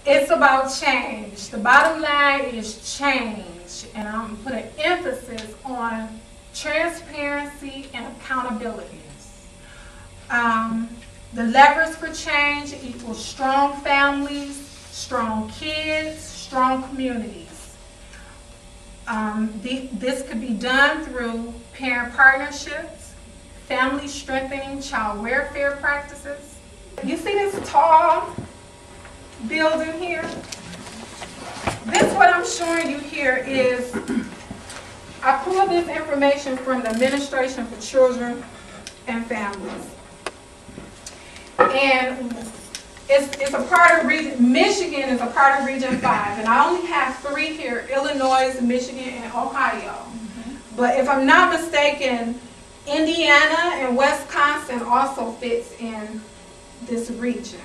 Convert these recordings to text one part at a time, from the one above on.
It's about change. The bottom line is change, and I'm going to put an emphasis on transparency and accountability. The levers for change equals strong families, strong kids, strong communities. This could be done through parent partnerships, family strengthening child welfare practices. You see this tall building here? This, what I'm showing you here is, I pulled this information from the Administration for Children and Families. And it's a part of region, Michigan is a part of Region 5, and I only have 3 here, Illinois, Michigan, and Ohio. But if I'm not mistaken, Indiana and Wisconsin also fits in this region.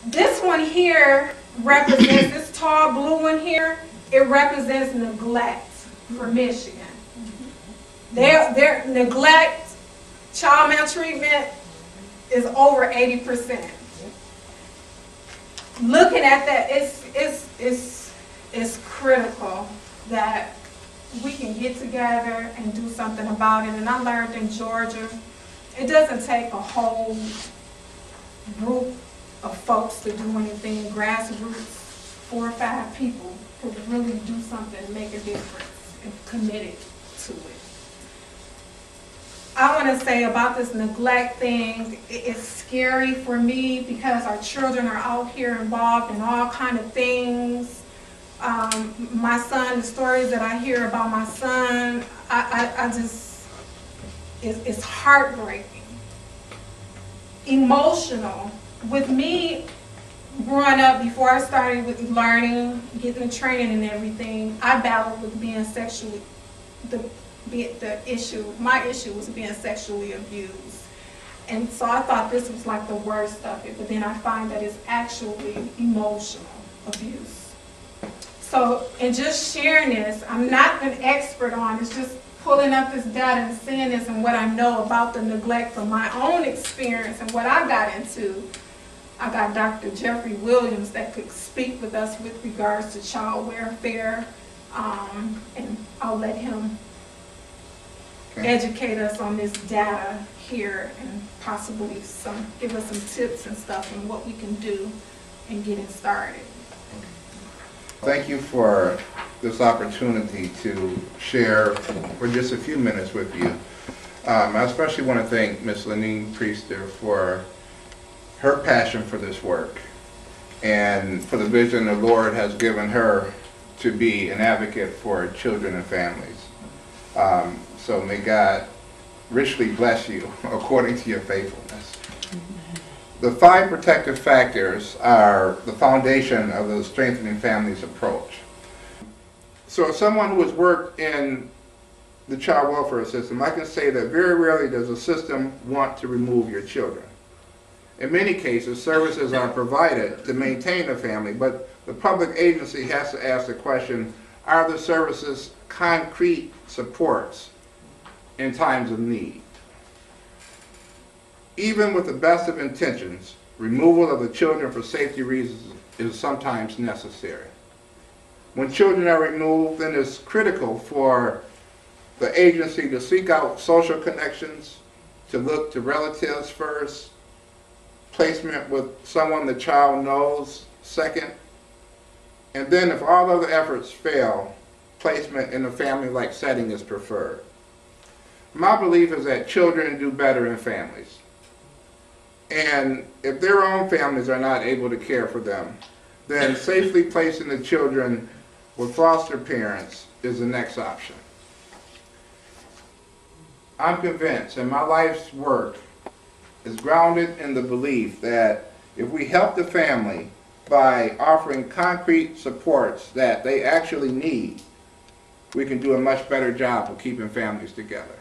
This one here represents, this tall blue one here, it represents neglect for Michigan. Their neglect, child maltreatment is over 80%. Looking at that, it's critical that we can get together and do something about it. And I learned in Georgia, it doesn't take a whole group of folks to do anything, grassroots, 4 or 5 people to really do something and make a difference and committed to it. I want to say about this neglect thing, it's scary for me because our children are out here involved in all kind of things. My son, the stories that I hear about my son, I just, it's heartbreaking, emotional. With me growing up, before I started with learning, getting the training and everything, I battled with being sexually, my issue was being sexually abused. And so I thought this was like the worst of it, but then I find that it's actually emotional abuse. So, in just sharing this, I'm not an expert on, it's just pulling up this data and seeing this and what I know about the neglect from my own experience and what I got into. I got Dr. Jeffrey Williams that could speak with us with regards to child welfare, and I'll let him educate us on this data here and possibly give us some tips and stuff on what we can do in getting started. Thank you for this opportunity to share for just a few minutes with you. I especially want to thank Ms. Lenine Priester for her passion for this work and for the vision the Lord has given her to be an advocate for children and families. So may God richly bless you according to your faithfulness. The 5 protective factors are the foundation of the Strengthening Families approach. So as someone who has worked in the child welfare system, I can say that very rarely does a system want to remove your children. In many cases, services are provided to maintain a family, but the public agency has to ask the question, are the services concrete supports in times of need? Even with the best of intentions, removal of the children for safety reasons is sometimes necessary. When children are removed, then it's critical for the agency to seek out social connections, to look to relatives first, placement with someone the child knows second, and then if all other efforts fail, placement in a family-like setting is preferred. My belief is that children do better in families. And if their own families are not able to care for them, then safely placing the children with foster parents is the next option. I'm convinced, and my life's work is grounded in the belief that if we help the family by offering concrete supports that they actually need, we can do a much better job of keeping families together.